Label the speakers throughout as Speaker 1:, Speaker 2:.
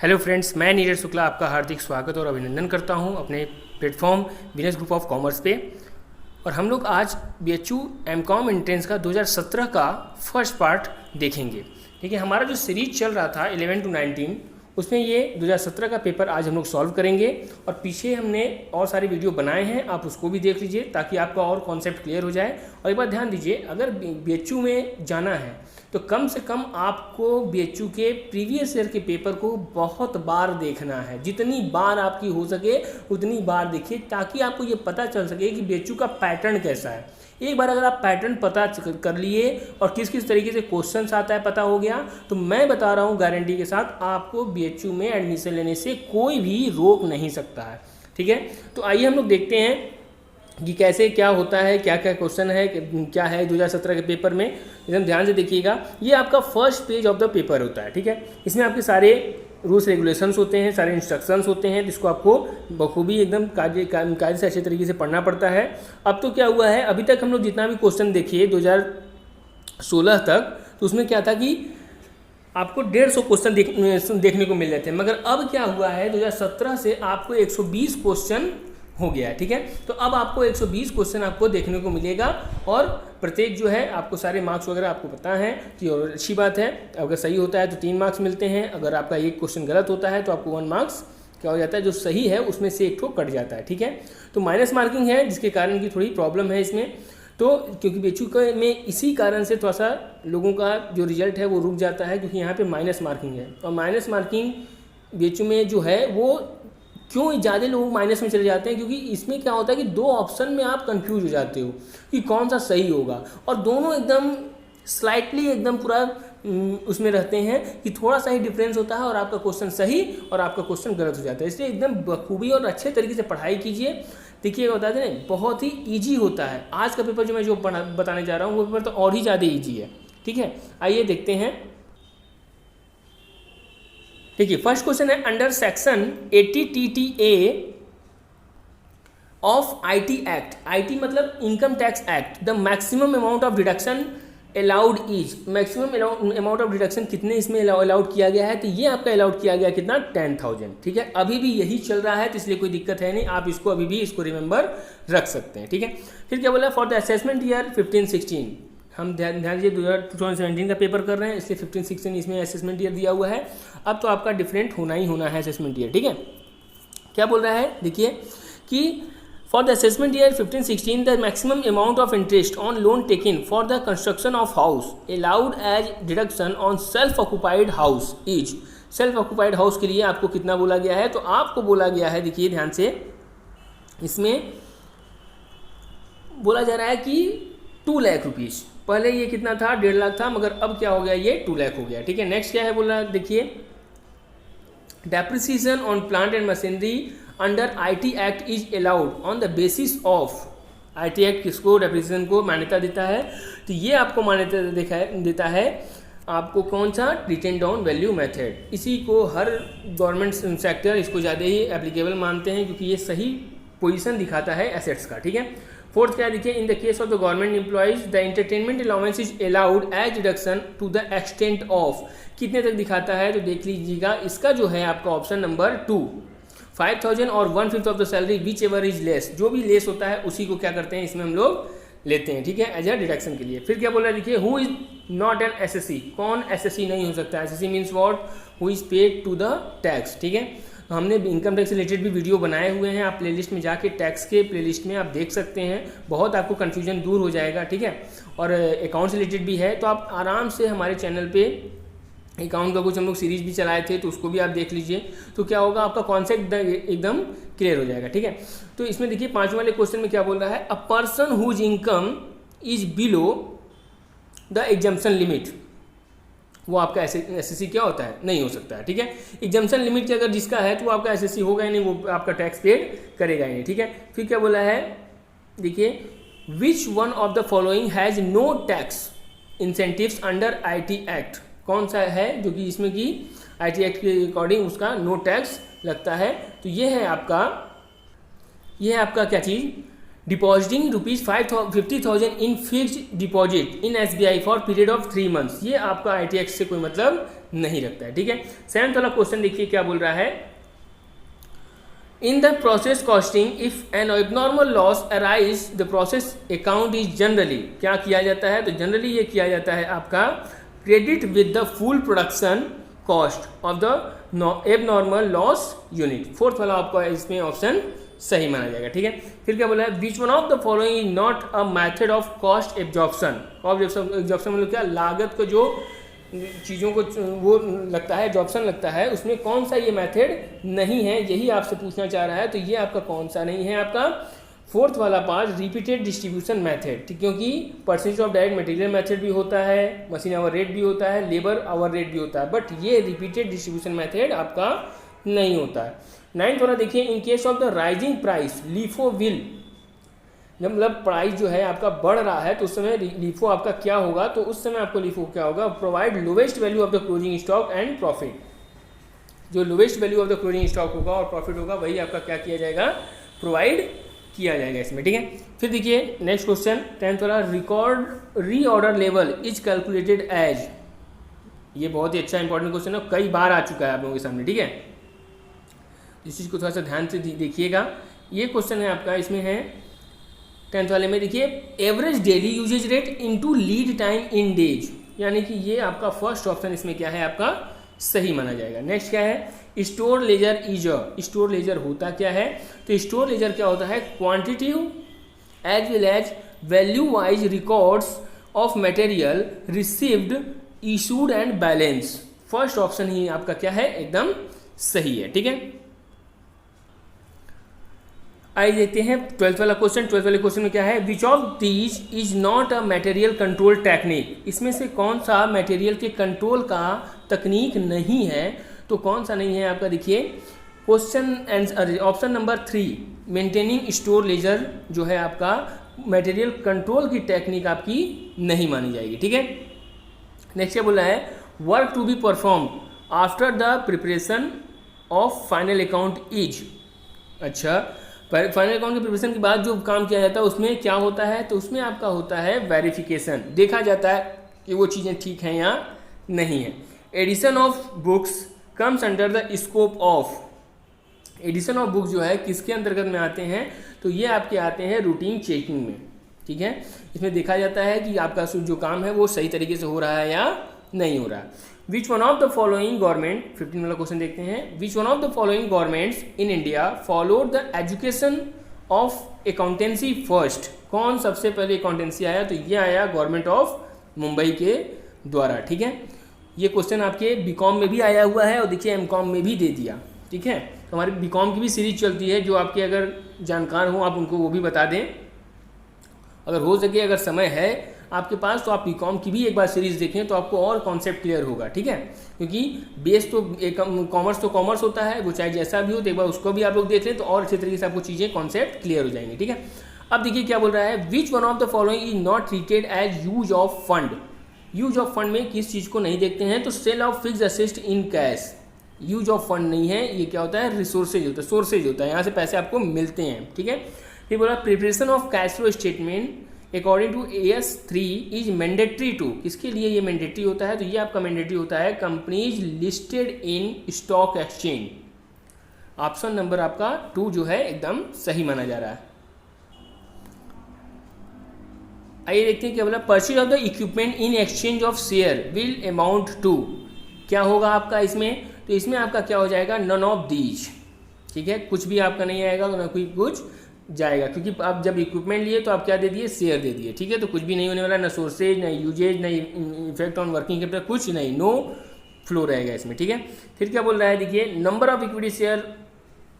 Speaker 1: Hello friends, मैं नीरज शुक्ला आपका हार्दिक स्वागत और अभिनंदन करता हूं अपने platform business group of commerce पे। और हम लोग आज BHU एमकॉम एंट्रेंस का 2017 का फर्स्ट पार्ट देखेंगे। ठीक है, हमारा जो सीरीज चल रहा था 11 to 19 उसमें ये 2017 का पेपर आज हम लोग सॉल्व करेंगे। और पीछे हमने और सारे वीडियो बनाए हैं, आप उसको भी देख लीजिए ताकि आपका और कॉन्सेप्ट क्लियर हो जाए। और एक बात ध्यान दीजिए, अगर BHU में जाना है तो कम से कम आपको BHU के प्रीवियस ईयर के पेपर को बहुत बार देखना है। जितनी बार आपकी हो सके उतनी बार देखिए ताकि आपको ये पता चल सके कि BHU का पैटर्न कैसा है। एक बार अगर आप पैटर्न पता कर लिए और किस किस तरीके से क्वेश्चंस आता है पता हो गया, तो मैं बता रहा हूँ गारंटी के साथ आपको BHU में एडमिशन लेने से कोई भी रोक नहीं सकता है। ठीक है, तो आइए हम लोग देखते हैं कि कैसे क्या होता है, क्या क्या क्वेश्चन है, क्या है 2017 के पेपर में। एकदम ध्यान से देखिएगा, ये आपका first page of the paper होता है। ठीक है, इसमें आपके सारे रूल्स रेगुलेशंस होते हैं, सारे इंस्ट्रक्शंस होते हैं जिसको आपको बखूबी एकदम कायदे से अच्छे तरीके से पढ़ना पड़ता है। अब तो क्या हुआ है, अभी तक हम लोग जितना भी क्वेश्चन देखिए 2016 तक, तो उसमें क्या था कि आपको 150 क्वेश्चन देखने को मिल रहे थे। मगर अब क्या हुआ है, 2017 से आपको 120 क्वेश्चन हो गया है। ठीक है, तो अब आपको 120 क्वेश्चन आपको देखने को मिलेगा और प्रत्येक जो है आपको सारे मार्क्स वगैरह आपको पता है कि, और अच्छी बात है, अगर सही होता है तो 3 मार्क्स मिलते हैं। अगर आपका एक क्वेश्चन गलत होता है तो आपको 1 मार्क्स क्या हो जाता है, जो सही है उसमें से एक ठो कट जाता है। ठीक है, तो माइनस मार्किंग है जिसके कारण की थोड़ी प्रॉब्लम है इसमें। तो क्योंकि BHU में इसी कारण से थोड़ा सा लोगों का जो रिजल्ट है वो रुक जाता है, क्योंकि यहाँ पे माइनस मार्किंग है। और माइनस मार्किंग BHU में जो है वो क्यों ज़्यादा लोग माइनस में चले जाते हैं, क्योंकि इसमें क्या होता है कि 2 ऑप्शन में आप कंफ्यूज हो जाते हो कि कौन सा सही होगा, और दोनों एकदम स्लाइटली एकदम पूरा उसमें रहते हैं कि थोड़ा सा ही डिफरेंस होता है और आपका क्वेश्चन सही और आपका क्वेश्चन गलत हो जाता है। इसलिए एकदम बखूबी और अच्छे तरीके से पढ़ाई कीजिए। देखिएगा, बता दें बहुत ही ईजी होता है। आज का पेपर जो मैं बताने जा रहा हूँ वो पेपर तो और ही ज़्यादा ईजी है। ठीक है, आइए देखते हैं। देखिए, फर्स्ट क्वेश्चन है, under section 80TTA of IT act. IT मतलब income tax act, the maximum amount of deduction allowed is. Maximum amount of deduction कितने इसमें अलाउड किया गया है, तो ये आपका अलाउड किया गया कितना, 10,000। ठीक है, अभी भी यही चल रहा है तो इसलिए कोई दिक्कत है नहीं, आप इसको अभी भी इसको रिमेंबर रख सकते हैं। ठीक है, फिर क्या बोला, फॉर द असेसमेंट ईयर 15-16, हम ध्यान दीजिए 2017 का पेपर कर रहे हैं इसलिए 15-16 इसमें असेसमेंट ईयर दिया हुआ है। अब तो आपका डिफरेंट होना ही होना है असेसमेंट ईयर। ठीक है, क्या बोल रहा है, देखिए कि for the assessment year 15-16 the maximum amount of interest on loan taken for the construction of house allowed as deduction on self occupied house is. Self occupied house के लिए आपको कितना बोला गया है, तो आपको बोला गया है, देखिए ध्यान से, इसमें बोला जा रहा है कि 2 लाख रुपीज़। पहले ये कितना था, 1.5 लाख था, मगर अब क्या हो गया, ये 2 लाख हो गया। ठीक है, नेक्स्ट क्या है बोला, देखिए, depreciation on plant and machinery under IT act is allowed on the basis of. IT act किसको, डेप्रिसिएशन को मान्यता देता है, तो ये आपको मान्यता देता है आपको कौन सा, रिटेन डाउन वैल्यू मेथड। इसी को हर गवर्नमेंट सेक्टर इसको ज़्यादा ही एप्लीकेबल मानते हैं क्योंकि ये सही पोजीशन दिखाता है एसेट्स का। ठीक है, फोर्थ क्या देखिए, in the case of the government employees the entertainment allowance is allowed as deduction to the extent of. कितने तक दिखाता है, तो देख लीजिएगा, इसका जो है आपका ऑप्शन नंबर 2, 5,000 और 1/5 of the salary which ever is less. जो भी लेस होता है उसी को क्या करते हैं, इसमें हम लोग लेते हैं। ठीक है, एज अ डिडक्शन के लिए। फिर क्या बोल रहा है, देखिए, who is not an SSC। कौन SSC नहीं हो सकता, SSC means what, who is paid to the tax. ठीक है, तो हमने इनकम टैक्स से रिलेटेड भी वीडियो बनाए हुए हैं, आप प्लेलिस्ट में जाके टैक्स के प्लेलिस्ट में आप देख सकते हैं, बहुत आपको कन्फ्यूजन दूर हो जाएगा। ठीक है, और अकाउंट से रिलेटेड भी है, तो आप आराम से हमारे चैनल पे अकाउंट का कुछ हम लोग सीरीज भी चलाए थे तो उसको भी आप देख लीजिए, तो क्या होगा, आपका कॉन्सेप्ट एकदम क्लियर हो जाएगा। ठीक है, तो इसमें देखिए 5वें वाले क्वेश्चन में क्या बोल रहा है, a person whose income is below the exemption limit. वो आपका SSC क्या होता है, नहीं हो सकता है। ठीक है, एग्जम्पशन लिमिट अगर जिसका है तो वो आपका SSC होगा ही नहीं, वो आपका टैक्स पेड करेगा ही नहीं। ठीक है, फिर क्या बोला है, देखिए, which one of the following has no tax incentives under IT act. कौन सा है जो कि इसमें कि IT एक्ट के अकॉर्डिंग उसका नो टैक्स लगता है, तो ये है आपका क्या चीज़, depositing ₹50,000 in fixed deposit in SBI for period of 3 months. ये आपका IT एक्ट से कोई मतलब नहीं रखता है, ठीक है। 7th वाला क्वेश्चन देखिए क्या बोल रहा है, in the process costing if N abnormal loss arise the process account is generally, क्या किया जाता है, तो जनरली ये किया जाता है आपका credit with the full production cost of the abnormal loss unit. 4th वाला आपका इसमें ऑप्शन सही माना जाएगा, ठीक है। फिर क्या बोला है, which one of the following is not a method of cost absorption. Absorption मतलब क्या, लागत को जो चीज़ों को वो लगता है, एब्जॉर्प्शन लगता है, उसमें कौन सा ये मेथड नहीं है, यही आपसे पूछना चाह रहा है। तो ये आपका कौन सा नहीं है, आपका 4th वाला पार्ट रिपीटेड डिस्ट्रीब्यूशन मेथड, क्योंकि percentage of direct material method भी होता है, मशीन आवर रेट भी होता है, लेबर आवर रेट भी होता है, बट ये रिपीटेड डिस्ट्रीब्यूशन मेथड आपका नहीं होता है। 9th वाला देखिए, in case of the rising price LIFO will, जब मतलब प्राइस जो है आपका बढ़ रहा है तो उस समय लीफो आपका क्या होगा, तो उस समय आपको लीफो क्या होगा, provide lowest value of the closing stock and profit. जो lowest value of the closing stock होगा और प्रॉफिट होगा वही आपका क्या किया जाएगा, प्रोवाइड किया जाएगा इसमें, ठीक है। फिर देखिए नेक्स्ट क्वेश्चन 10th वाला, reorder level is calculated as, ये बहुत ही अच्छा इंपॉर्टेंट क्वेश्चन है, कई बार आ चुका है आप लोगों के सामने, ठीक है। इस चीज़ को थोड़ा सा ध्यान से देखिएगा। ये क्वेश्चन है आपका, इसमें है 10th वाले में, देखिए average daily usage rate into lead time in days, यानी कि ये आपका फर्स्ट ऑप्शन इसमें क्या है, आपका सही माना जाएगा। नेक्स्ट क्या है, store ledger is, store ledger होता क्या है, तो स्टोर लेजर क्या होता है, quantitative as well as value wise records of material received issued and balance. First option ही आपका क्या है, एकदम सही है, ठीक है। आइए देखते हैं 12th वाला क्वेश्चन। 12th वाले क्वेश्चन में क्या है, which of these is not a material control technique, इसमें से कौन सा मटेरियल के कंट्रोल का तकनीक नहीं है, तो कौन सा नहीं है आपका, देखिए question answer option number 3 maintaining store laser जो है आपका मटेरियल कंट्रोल की टेक्निक आपकी नहीं मानी जाएगी, ठीक है। नेक्स्ट क्या बोला है, work to be perform after the preparation of final account is, अच्छा फाइनल अकाउंट के प्रिपरेशन के बाद जो काम किया जाता है उसमें क्या होता है, तो उसमें आपका होता है वेरिफिकेशन, देखा जाता है कि वो चीज़ें ठीक हैं या नहीं है। Addition of books comes under the scope of, addition of books जो है किसके अंतर्गत में आते हैं, तो ये आपके आते हैं रूटीन चेकिंग में, ठीक है। इसमें देखा जाता है कि आपका जो काम है वो सही तरीके से हो रहा है या नहीं हो रहा है। Which one of the following government, 15 वाला क्वेश्चन देखते हैं, विच one of the following governments in India followed the education of accountancy first, कौन सबसे पहले अकाउंटेंसी आया, तो ये आया गवर्नमेंट ऑफ मुंबई के द्वारा, ठीक है। ये क्वेश्चन आपके बीकॉम में भी आया हुआ है और देखिए एमकॉम में भी दे दिया, ठीक है। तो हमारी बीकॉम की भी सीरीज चलती है, जो आपके अगर जानकार हो आप उनको वो भी बता दें, अगर हो सके अगर समय है आपके पास तो आप बीकॉम की भी एक बार सीरीज देखें तो आपको और कॉन्सेप्ट क्लियर होगा, ठीक है। क्योंकि बेस तो कॉमर्स होता है, वो चाहे जैसा भी हो, तो एक बार उसको भी आप लोग देख लें तो और अच्छे तरीके से आपको चीज़ें कॉन्सेप्ट क्लियर हो जाएंगे, ठीक है। अब देखिए क्या बोल रहा है, which one of the following is not treated as use of fund, use of fund में किस चीज़ को नहीं देखते हैं, तो sale of fix asset in cash, use of fund नहीं है, ये क्या होता है, रिसोर्सेज होता है, सोर्सेज होता है, यहाँ से पैसे आपको मिलते हैं, ठीक है। फिर बोला preparation of cash flow statement according to AS3 is mandatory to, किसके लिए ये मैंडेटरी होता है, तो ये आपका मैंडेटरी होता है companies listed in stock exchange. Option number आपका 2 जो है एकदम सही माना जा रहा है। आइए देखते हैं क्या बोला, purchase of the equipment in exchange of share will amount to, क्या होगा आपका इसमें, तो इसमें आपका क्या हो जाएगा, नन ऑफ दीज, ठीक है। कुछ भी आपका नहीं आएगा, ना कोई कुछ जाएगा, क्योंकि आप जब इक्विपमेंट लिए तो आप क्या दे दिए, शेयर दे दिए, ठीक है। तो कुछ भी नहीं होने वाला, ना सोर्सेज, ना यूजेज, ना इफेक्ट ऑन वर्किंग कैपिटल, कुछ नहीं, नो फ्लो रहेगा इसमें, ठीक है। फिर क्या बोल रहा है, देखिए number of equity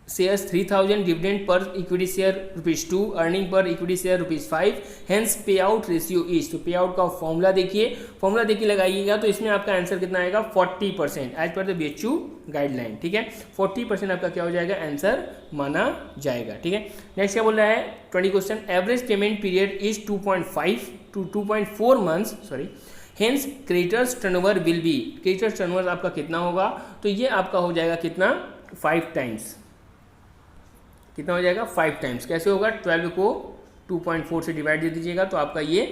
Speaker 1: shares 3000, dividend per equity share ₹2, earning per equity share ₹5, hence पे आउट रेशियो इज, तो पे आउट का फॉर्मूला देखिए, फॉर्मूला देखिए लगाइएगा, तो इसमें आपका आंसर कितना आएगा, 40% as per the BHU guideline, ठीक है। 40% आपका क्या हो जाएगा, आंसर माना जाएगा, ठीक है। नेक्स्ट क्या बोल रहा है, 20 question, average payment period is 2.5 to 2.4 months, sorry, hence creditors turnover will be, creditors turnover आपका कितना होगा, तो ये आपका हो जाएगा कितना, 5 टाइम्स, कितना हो जाएगा, 5 टाइम्स। कैसे होगा, 12 को 2.4 से डिवाइड दे दीजिएगा तो आपका ये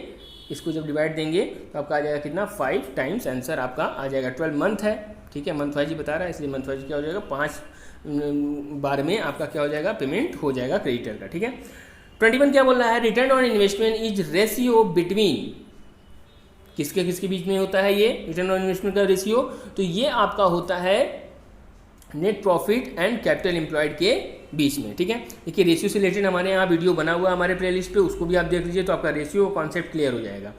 Speaker 1: इसको जब डिवाइड देंगे तो आपका आ जाएगा कितना 5 टाइम्स आंसर आपका आ जाएगा। 12 मंथ है, ठीक है, मंथ वाइज ही बता रहा है इसलिए मंथ वाइज क्या हो जाएगा 5 बार में आपका क्या हो जाएगा पेमेंट हो जाएगा क्रेडिटर का, ठीक है। 21 क्या बोल रहा है, return on investment is ratio between, किसके किसके बीच में होता है ये रिटर्न ऑन इन्वेस्टमेंट का रेशियो, तो ये आपका होता है net profit and capital employed के बीच में, ठीक है। देखिए रेशियो से रिलेटेड हमारे यहाँ वीडियो बना हुआ है हमारे प्लेलिस्ट पे, उसको भी आप देख लीजिए तो आपका रेशियो कॉन्सेप्ट क्लियर हो जाएगा।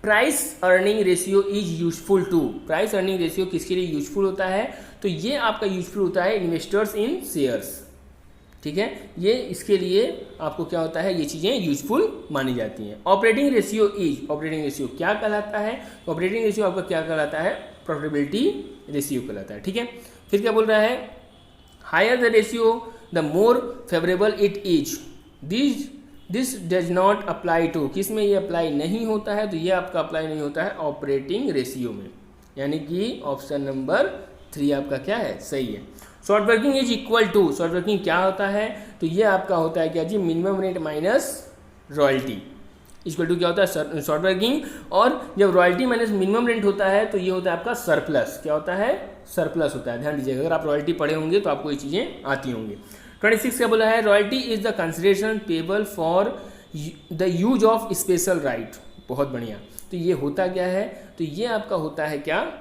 Speaker 1: Price earning ratio is useful to, price earning ratio किसके लिए यूजफुल होता है, तो ये आपका यूजफुल होता है इन्वेस्टर्स इन शेयर्स, ठीक है, ये इसके लिए आपको क्या होता है ये चीज़ें यूजफुल मानी जाती हैं। Operating ratio is, operating ratio क्या कहलाता है, ऑपरेटिंग रेशियो आपका क्या कहलाता है, प्रॉफिटेबिलिटी रेशियो कहलाता है, ठीक है। फिर क्या बोल रहा है, higher the ratio the more favourable it is, this does not apply to, किस में ये अप्लाई नहीं होता है, तो ये आपका अप्लाई नहीं होता है ऑपरेटिंग रेशियो में, यानी कि ऑप्शन नंबर 3 आपका क्या है सही है। Short working is equal to, short working क्या होता है, तो ये आपका होता है क्या जी minimum rate minus royalty equal to क्या होता है शॉर्ट वर्किंग, और जब रॉयल्टी माइनस मिनिमम रेंट होता है तो ये होता है आपका सरप्लस, क्या होता है सरप्लस होता है, ध्यान दीजिएगा अगर आप रॉयल्टी पढ़े होंगे तो आपको ये चीज़ें आती होंगी। 26 क्या बोला है, royalty is the consideration payable for the use of special right, बहुत बढ़िया, तो ये होता क्या है, तो ये आपका होता है क्या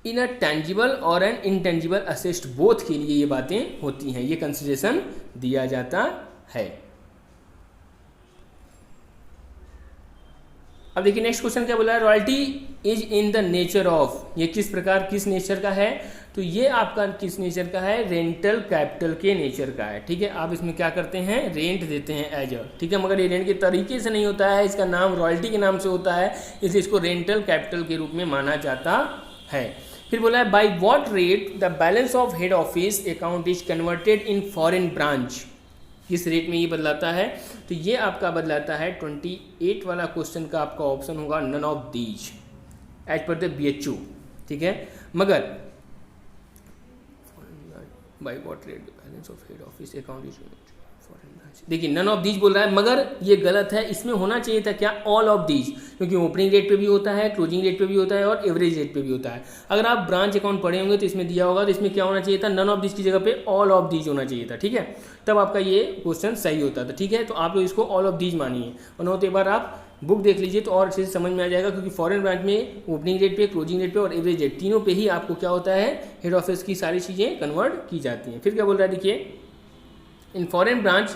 Speaker 1: इन अ टेंजिबल और एन इनटेंजिबल असेस्ट बोथ के लिए ये बातें होती हैं, ये कंसिडरेशन दिया जाता है। अब देखिए नेक्स्ट क्वेश्चन क्या बोला है, royalty is in the nature of, ये किस प्रकार किस नेचर का है, तो ये आपका किस नेचर का है, रेंटल कैपिटल के नेचर का है, ठीक है। आप इसमें क्या करते हैं रेंट देते हैं एज अ, ठीक है, मगर ये रेंट के तरीके से नहीं होता है, इसका नाम रॉयल्टी के नाम से होता है, इसलिए इसको रेंटल कैपिटल के रूप में माना जाता है। फिर बोला है by what rate the balance of head office account is converted in foreign branch, किस रेट में ये बदलाता है, तो ये आपका बदलाता है 28 वाला क्वेश्चन का आपका ऑप्शन होगा none of these as per the BHU, ठीक है। मगर by what rate the balance of head office account is foreign branch, देखिए नन ऑफ दीज बोल रहा है मगर ये गलत है, इसमें होना चाहिए था क्या ऑल ऑफ दीज, क्योंकि ओपनिंग रेट पे भी होता है, क्लोजिंग रेट पे भी होता है और एवरेज रेट पे भी होता है। अगर आप ब्रांच अकाउंट पढ़े होंगे तो इसमें दिया होगा, तो इसमें क्या होना चाहिए था, नन ऑफ दीज की जगह पे ऑल ऑफ दीज होना चाहिए था, ठीक है, तब आपका ये क्वेश्चन सही होता था, ठीक है। तो आप लोग इसको ऑल ऑफ दीज मानिए, और तो एक बार आप बुक देख लीजिए तो और अच्छे से समझ में आ जाएगा, क्योंकि फॉरेन ब्रांच में ओपनिंग रेट पे, क्लोजिंग रेट पे और एवरेज रेट तीनों पे ही आपको क्या होता है हेड ऑफिस की सारी चीज़ें कन्वर्ट की जाती हैं। फिर क्या बोल रहा है, देखिए इन फॉरेन ब्रांच,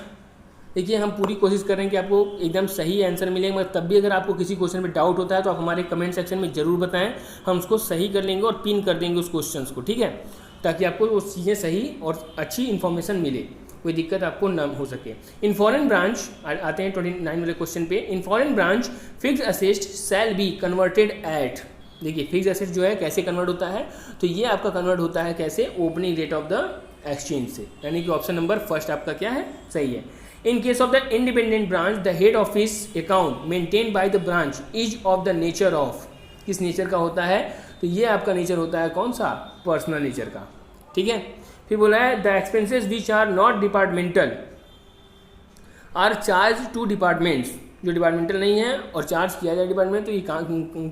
Speaker 1: देखिए हम पूरी कोशिश कर रहे हैं कि आपको एकदम सही आंसर मिलेगा, मगर तब भी अगर आपको किसी क्वेश्चन में डाउट होता है तो आप हमारे कमेंट सेक्शन में जरूर बताएं, हम उसको सही कर लेंगे और पिन कर देंगे उस क्वेश्चन को, ठीक है, ताकि आपको वो चीज़ें सही और अच्छी इन्फॉर्मेशन मिले, कोई दिक्कत आपको न हो सके। इन फॉरेन ब्रांच आते हैं 29 वाले क्वेश्चन पे, in foreign branch fix asset shall be converted at, देखिए फिक्स असेट जो है कैसे कन्वर्ट होता है, तो ये आपका कन्वर्ट होता है कैसे, opening rate of the exchange से, यानी कि ऑप्शन नंबर फर्स्ट आपका क्या है सही है। In case of the independent branch the head office account maintain by the branch is of the nature of, किस नेचर का होता है, तो ये आपका नेचर होता है कौन सा, पर्सनल नेचर का, ठीक है। फिर बोला है the expenses which are not departmental are charge to departments, जो डिपार्टमेंटल नहीं है और चार्ज किया जाए डिपार्टमेंट, तो ये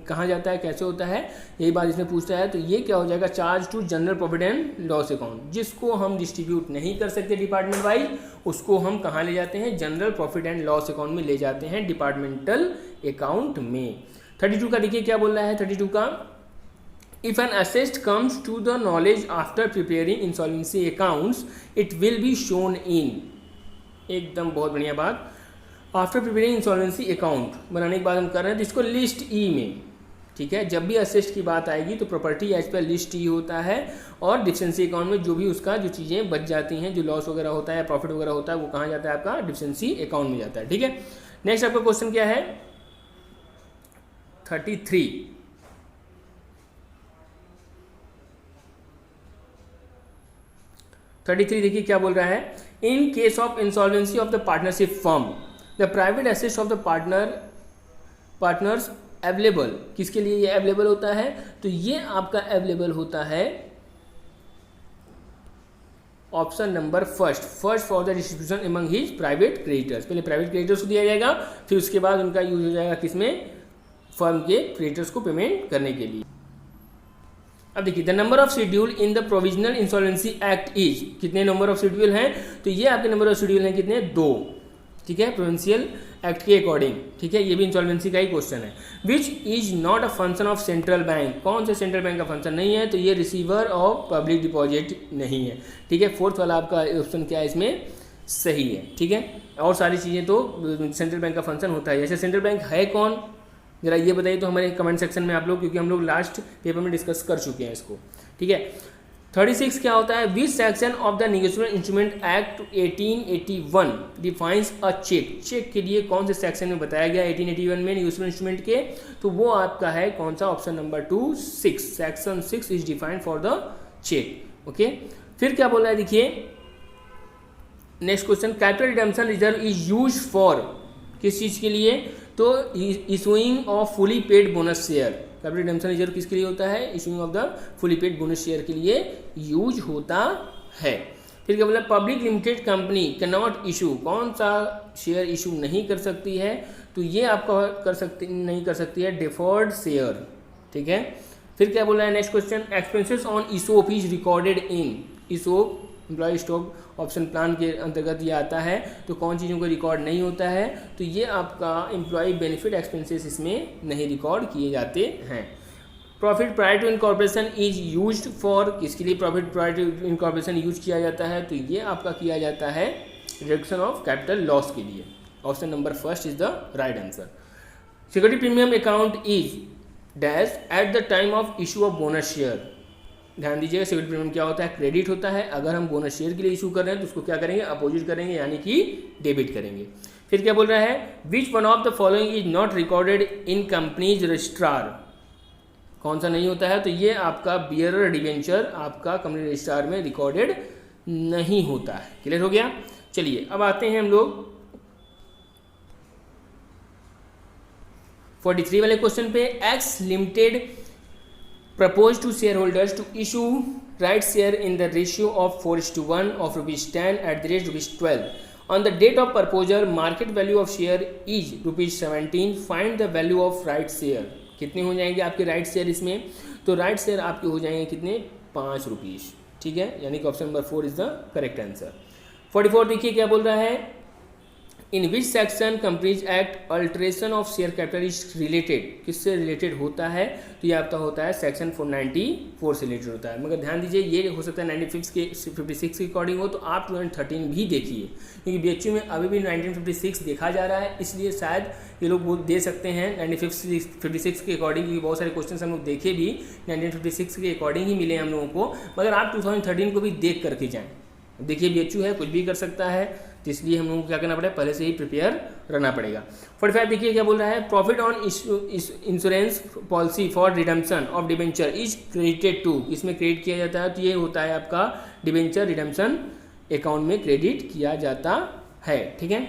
Speaker 1: कहाँ जाता है, कैसे होता है, यही बात इसमें पूछता है, तो ये क्या हो जाएगा charge to general profit and loss account, जिसको हम डिस्ट्रीब्यूट नहीं कर सकते डिपार्टमेंट वाइज, उसको हम कहाँ ले जाते हैं general profit and loss account में ले जाते हैं, डिपार्टमेंटल अकाउंट में। 32 का देखिए क्या बोल रहा है, 32 का if an asset comes to the knowledge after preparing insolvency accounts it will be shown in, एकदम बहुत बढ़िया बात, आफ्टर प्रिपेयरिंग इंसॉल्वेंसी अकाउंट बनाने के बाद हम कर रहे हैं तो इसको लिस्ट ई में, ठीक है, जब भी असेस्ट की बात आएगी तो प्रॉपर्टी एज पर लिस्ट ई होता है, और डिफिशिएंसी अकाउंट में जो भी उसका जो चीज़ें बच जाती हैं, जो लॉस वगैरह होता है प्रॉफिट वगैरह होता है, वो कहाँ जाता है आपका डिफिशिएंसी अकाउंट में जाता है, ठीक है। नेक्स्ट आपका क्वेश्चन क्या है 33, देखिए क्या बोल रहा है, in case of insolvency of the partnership firm the private assets of the partners available, किसके लिए ये अवेलेबल होता है, तो ये आपका अवेलेबल होता है option number first for the distribution among his private creditors. पहले प्राइवेट क्रेडिटर्स को दिया जाएगा, फिर उसके बाद उनका यूज हो जाएगा किसमें, फर्म के क्रेडिटर्स को पेमेंट करने के लिए। अब देखिए the number of schedule in the provisional insolvency act is, कितने नंबर ऑफ शेड्यूल हैं, तो ये आपके नंबर ऑफ शेड्यूल हैं कितने, 2, ठीक है, प्रोविंशियल एक्ट के अकॉर्डिंग, ठीक है, ये भी इंसॉल्वेंसी का ही क्वेश्चन है। Which is not a function of central bank, कौन से सेंट्रल बैंक का फंक्शन नहीं है, तो ये रिसीवर ऑफ पब्लिक डिपॉजिट नहीं है, ठीक है। फोर्थ वाला आपका ऑप्शन क्या है इसमें सही है, ठीक है। और सारी चीज़ें तो सेंट्रल बैंक का फंक्शन होता है। जैसे सेंट्रल बैंक है कौन, जरा ये बताइए तो हमारे कमेंट सेक्शन में आप लोग, क्योंकि हम लोग लास्ट पेपर में डिस्कस कर चुके हैं इसको, ठीक है। 36 क्या होता है, which section of the negotiable instrument act 1881 defines a cheque, cheque के लिए कौन से सेक्शन में बताया गया 1881 में नेगोशिएबल इंस्ट्रूमेंट के, तो वो आपका है कौन सा, option number 2 6, section 6 is defined for the cheque, okay. फिर क्या बोल रहा है देखिए next question, capital redemption reserve is use for, किस चीज़ के लिए, तो issuing of fully paid bonus share, capital redemption reserve किसके लिए होता है, issuing of the fully paid bonus share के लिए यूज होता है। फिर क्या बोला, public limited company can not issue, कौन सा शेयर इशू नहीं कर सकती है, तो ये आपका नहीं कर सकती है डिफर्ड शेयर, ठीक है। फिर क्या बोला है next question, expenses on ESOP is recorded in, ESOP employee stock option plan के अंतर्गत ये आता है, तो कौन चीज़ों को रिकॉर्ड नहीं होता है, तो ये आपका एम्प्लॉय बेनिफिट एक्सपेंसेस इसमें नहीं रिकॉर्ड किए जाते हैं। Profit prior to incorporation is used for, किसके लिए profit prior to incorporation use किया जाता है, तो ये आपका किया जाता है रिडक्शन ऑफ कैपिटल लॉस के लिए। Option number first is the right answer. Security premium account is dash at the time of issue of bonus share, ध्यान दीजिएगा सिक्योरिटी प्रीमियम क्या होता है, क्रेडिट होता है, अगर हम बोनस शेयर के लिए इशू कर रहे हैं तो उसको क्या करेंगे, अपोजिट करेंगे, यानी कि डेबिट करेंगे। फिर क्या बोल रहा है, which one of the following is not recorded in companies registrar, कौन सा नहीं होता है, तो ये आपका बियरर डिवेंचर आपका कंपनी रजिस्ट्रार में रिकॉर्डेड नहीं होता है। क्लियर हो गया। चलिए अब आते हैं हम लोग 43 वाले क्वेश्चन पे। X limited proposed to shareholders to issue right share in the ratio of 4:1 of ₹10 at the rate ₹12. On the date of proposal, market value of share is ₹17. Find the value of right share. कितने हो जाएंगे आपके right share इसमें, तो right share आपके हो जाएंगे कितने, ₹5, ठीक है, यानी कि option number 4 is the correct answer. 44 देखिए क्या बोल रहा है, in which section companies act alteration of share capital is related, किससे रिलेटेड होता है, तो ये आपका होता है सेक्शन 494 से रिलेटेड होता है। मगर ध्यान दीजिए ये हो सकता है 56 के अकॉर्डिंग हो, तो आप 2013 भी देखिए, क्योंकि बीएचयू में अभी भी 1956 देखा जा रहा है, इसलिए शायद ये लोग दे सकते हैं 1956 के अकॉर्डिंग, क्योंकि बहुत सारे क्वेश्चन हम लोग देखे भी 1956 के अकॉर्डिंग ही मिले हम लोगों को, मगर आप 2013 को भी देख करके जाएँ। देखिए बीएचयू है, कुछ भी कर सकता है, तो इसलिए हम लोगों को क्या करना पड़ेगा, पहले से ही प्रिपेयर रहना पड़ेगा। 45 देखिए क्या बोल रहा है, profit on insurance policy for redemption of debenture is credited to, इसमें क्रेडिट किया जाता है, तो ये होता है आपका डिबेंचर रिडम्पशन अकाउंट में क्रेडिट किया जाता है, ठीक है।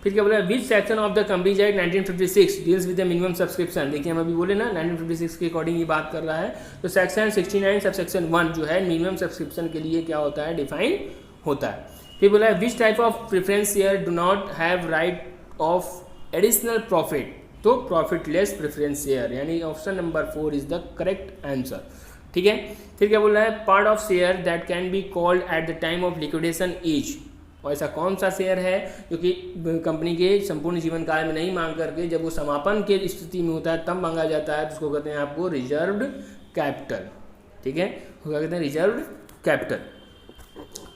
Speaker 1: फिर क्या बोल रहा है, which section of the companies act 1956 deals with the minimum subscription, देखिए हम अभी बोले ना 1956 के अकॉर्डिंग ये बात कर रहा है, तो सेक्शन 69 सबसेक्शन 1 जो है मिनिमम सब्सक्रिप्शन के लिए क्या होता है, डिफाइन होता है। फिर बोला है which type of preference share do not have right of additional profit, तो प्रॉफिटलेस प्रेफरेंस शेयर, यानी option number 4 is the correct answer, ठीक है। फिर क्या बोल रहा है, part of share that can be called at the time of liquidation is, और ऐसा कौन सा शेयर है जो कि कंपनी के संपूर्ण जीवन काल में नहीं मांग करके जब वो समापन के स्थिति में होता है तब मांगा जाता है, तो उसको कहते हैं आपको रिजर्व्ड कैपिटल, ठीक है, क्या कहते हैं, रिजर्व्ड कैपिटल।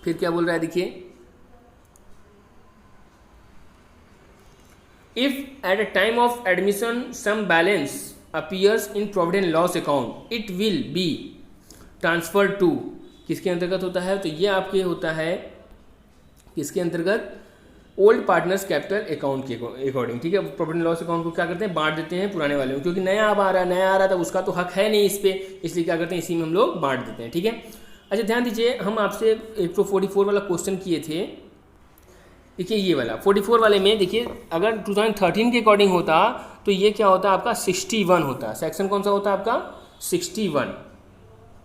Speaker 1: फिर क्या बोल रहा है देखिए, if at a time of admission some balance appears in profit and loss account it will be transfer to, किसके अंतर्गत होता है, तो ये आपके होता है किसके अंतर्गत, ओल्ड पार्टनर्स कैपिटल अकाउंट के अकॉर्डिंग, ठीक है। प्रॉफिट एंड लॉस अकाउंट को क्या करते हैं, बांट देते हैं पुराने वाले में, क्योंकि नया अब आ रहा है, तो उसका तो हक है नहीं इस पर, इसलिए क्या करते हैं, इसी में हम लोग बांट देते हैं, ठीक है। अच्छा ध्यान दीजिए, हम आपसे 144 वाला क्वेश्चन किए थे, देखिए ये वाला 44 वाले में देखिए, अगर 2013 के अकॉर्डिंग होता तो ये क्या होता है आपका 61 होता है, सेक्शन कौन सा होता है आपका 61,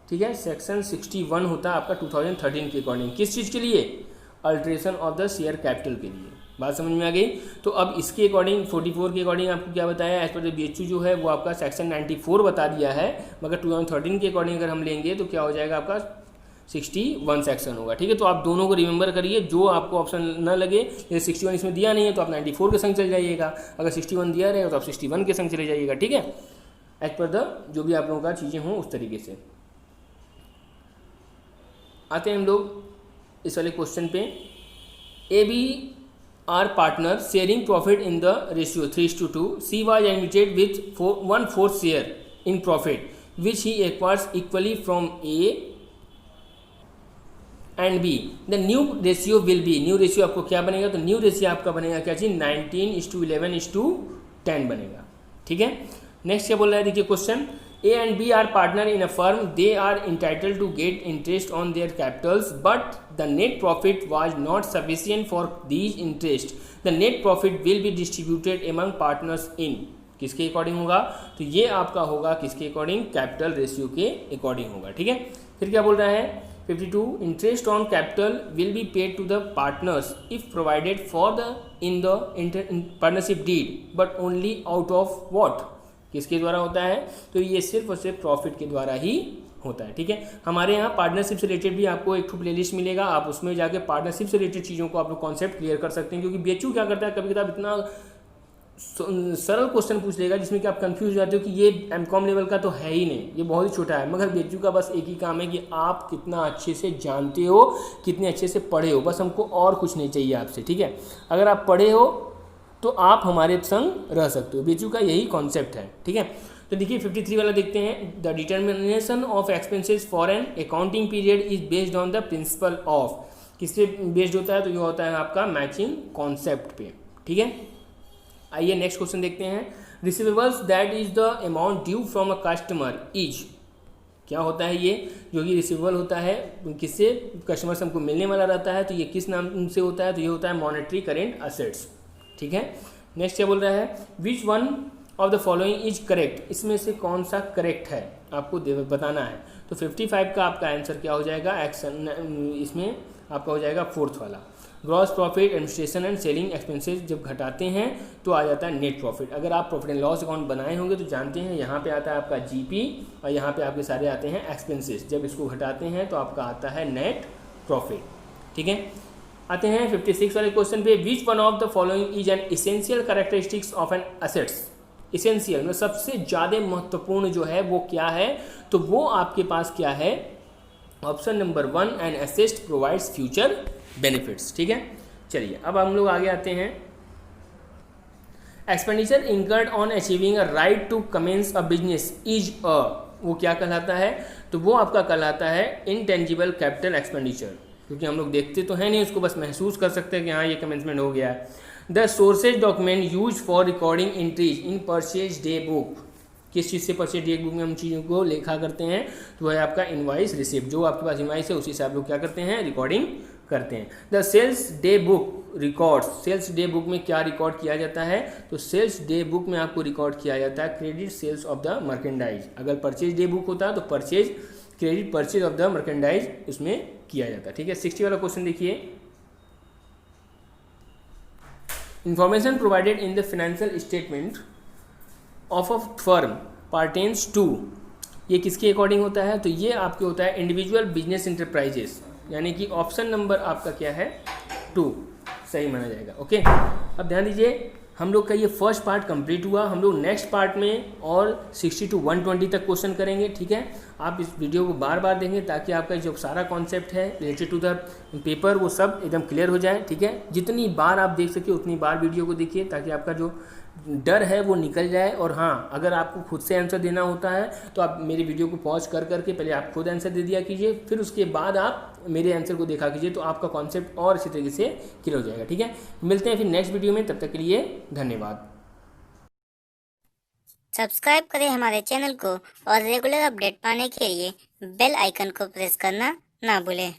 Speaker 1: ठीक है, सेक्शन 61 होता है आपका 2013 के अकॉर्डिंग। किस चीज़ के लिए? Alteration of the share capital के लिए। बात समझ में आ गई? तो अब इसके अकॉर्डिंग 44 के अकॉर्डिंग आपको क्या बताया, एज पर द BHU जो है वो आपका सेक्शन 94 बता दिया है, मगर 2013 के अकॉर्डिंग अगर हम लेंगे तो क्या हो जाएगा आपका 61 सेक्शन होगा। ठीक है, तो आप दोनों को रिमेंबर करिए, जो आपको ऑप्शन न लगे, जैसे 61 इसमें दिया नहीं है तो आप 94 के संग चले जाइएगा, अगर 61 दिया रहेगा तो आप 61 के संग चले जाइएगा। ठीक है, एज पर द जो भी आप लोगों का चीज़ें हों उस तरीके से। आते हैं हम लोग इस वाले क्वेश्चन पे। AB are partner sharing profit in the ratio 3:2. C was admitted with 1/4 share in profit which he acquires equally from A and B. The new ratio will be, new ratio आपको क्या बनेगा, तो new ratio आपका बनेगा क्या चीज, 19:11:10 बनेगा। ठीक है, नेक्स्ट क्या बोल रहा है, देखिए question. A and B are partner in a firm. They are entitled to get interest on their capitals, but the net profit was not sufficient for these interest. The net profit will be distributed among partners in, किसके अकॉर्डिंग होगा, तो ये आपका होगा किसके अकॉर्डिंग, capital ratio के अकॉर्डिंग होगा। ठीक है, फिर क्या बोल रहा है 52, interest on capital will be paid to the partners if provided for the in the partnership deed but only out of what, किसके द्वारा होता है, तो ये सिर्फ और सिर्फ प्रॉफिट के द्वारा ही होता है। ठीक है, हमारे यहाँ पार्टनरशिप से रिलेटेड भी आपको एक प्लेलिस्ट मिलेगा, आप उसमें जाके पार्टनरशिप से रिलेटेड चीज़ों को आप लोग कॉन्सेप्ट क्लियर कर सकते हैं, क्योंकि BHU क्या करता है, कभी कभी इतना सरल क्वेश्चन पूछ लेगा जिसमें कि आप कंफ्यूज हो जाते हो कि ये MCOM लेवल का तो है ही नहीं, ये बहुत ही छोटा है, मगर BHU का बस एक ही काम है कि आप कितना अच्छे से जानते हो, कितने अच्छे से पढ़े हो, बस हमको और कुछ नहीं चाहिए आपसे। ठीक है, अगर आप पढ़े हो तो आप हमारे संग रह सकते हो, BHU का यही कॉन्सेप्ट है। ठीक है, तो देखिए 53 वाला देखते हैं। The determination of expenses for an accounting period is based on the principle of, किससे बेस्ड होता है, तो ये होता है आपका मैचिंग कॉन्सेप्ट पे। ठीक है, आइए नेक्स्ट क्वेश्चन देखते हैं। Receivables that is the amount due from a customer is, क्या होता है ये, जो कि रिसीवेबल होता है किससे, कस्टमर से हमको मिलने वाला रहता है, तो ये किस नाम से होता है, तो ये होता है मॉनेटरी करेंट असेट्स। ठीक है, नेक्स्ट क्या बोल रहा है, which one of the following is correct, इसमें से कौन सा करेक्ट है आपको बताना है। तो 55 का आपका आंसर क्या हो जाएगा, एक्शन इसमें आपका हो जाएगा फोर्थ वाला। Gross profit administration and selling expenses जब घटाते हैं तो आ जाता है नेट प्रॉफिट। अगर आप प्रॉफिट एंड लॉस अकाउंट बनाए होंगे तो जानते हैं यहाँ पे आता है आपका GP और यहाँ पे आपके सारे आते हैं एक्सपेंसेस, जब इसको घटाते हैं तो आपका आता है नेट प्रॉफिट। ठीक है, आते हैं 56 वाले क्वेश्चन पे। Which one of the following is an essential characteristics of an assets, essential में सबसे ज़्यादा महत्वपूर्ण जो है वो क्या है, तो वो आपके पास क्या है, option number 1, an asset provides future benefits. ठीक है, चलिए अब हम लोग आगे आते हैं। Expenditure incurred on achieving a right to commence a business is a, वो क्या कहलाता है, तो वो आपका कहलाता है इनटेंजिबल कैपिटल एक्सपेंडिचर, क्योंकि हम लोग देखते तो है नहीं, उसको बस महसूस कर सकते हैं कि हाँ ये कमेंसमेंट हो गया है। The sources document use for recording entries in purchase day book, किस चीज़ से परचेज डे बुक में हम चीज़ों को लिखा करते हैं, तो है आपका इनवाइस रिसिप्ट, जो आपके पास इनवाइस है उसी से आप लोग क्या करते हैं, रिकॉर्डिंग करते हैं। The sales day book records, sales day book में क्या रिकॉर्ड किया जाता है, तो सेल्स डे बुक में आपको रिकॉर्ड किया जाता है credit sales of the merchandise. अगर परचेज डे बुक होता है तो purchase credit purchase of the merchandise उसमें किया जाता है। ठीक है, 60 वाला क्वेश्चन देखिए। Information provided in the financial statement of a firm pertains to, ये किसके अकॉर्डिंग होता है, तो ये आपके होता है इंडिविजुअल बिजनेस इंटरप्राइजेस, यानी कि ऑप्शन नंबर आपका क्या है 2 सही माना जाएगा। ओके, अब ध्यान दीजिए, हम लोग का ये फर्स्ट पार्ट कंप्लीट हुआ, हम लोग नेक्स्ट पार्ट में और 60 to 120 तक क्वेश्चन करेंगे। ठीक है, आप इस वीडियो को बार बार देंगे ताकि आपका जो सारा कॉन्सेप्ट है रिलेटेड टू द पेपर वो सब एकदम क्लियर हो जाए। ठीक है, जितनी बार आप देख सके उतनी बार वीडियो को देखिए ताकि आपका जो डर है वो निकल जाए। और हाँ, अगर आपको खुद से आंसर देना होता है तो आप मेरी वीडियो को पॉज कर करके पहले आप खुद आंसर दे दिया कीजिए, फिर उसके बाद आप मेरे आंसर को देखा कीजिए, तो आपका कॉन्सेप्ट और अच्छी तरीके से क्लियर हो जाएगा। ठीक है, मिलते हैं फिर नेक्स्ट वीडियो में, तब तक के लिए धन्यवाद।
Speaker 2: सब्सक्राइब करें हमारे चैनल को और रेगुलर अपडेट पाने के लिए बेल आइकन को प्रेस करना ना भूलें।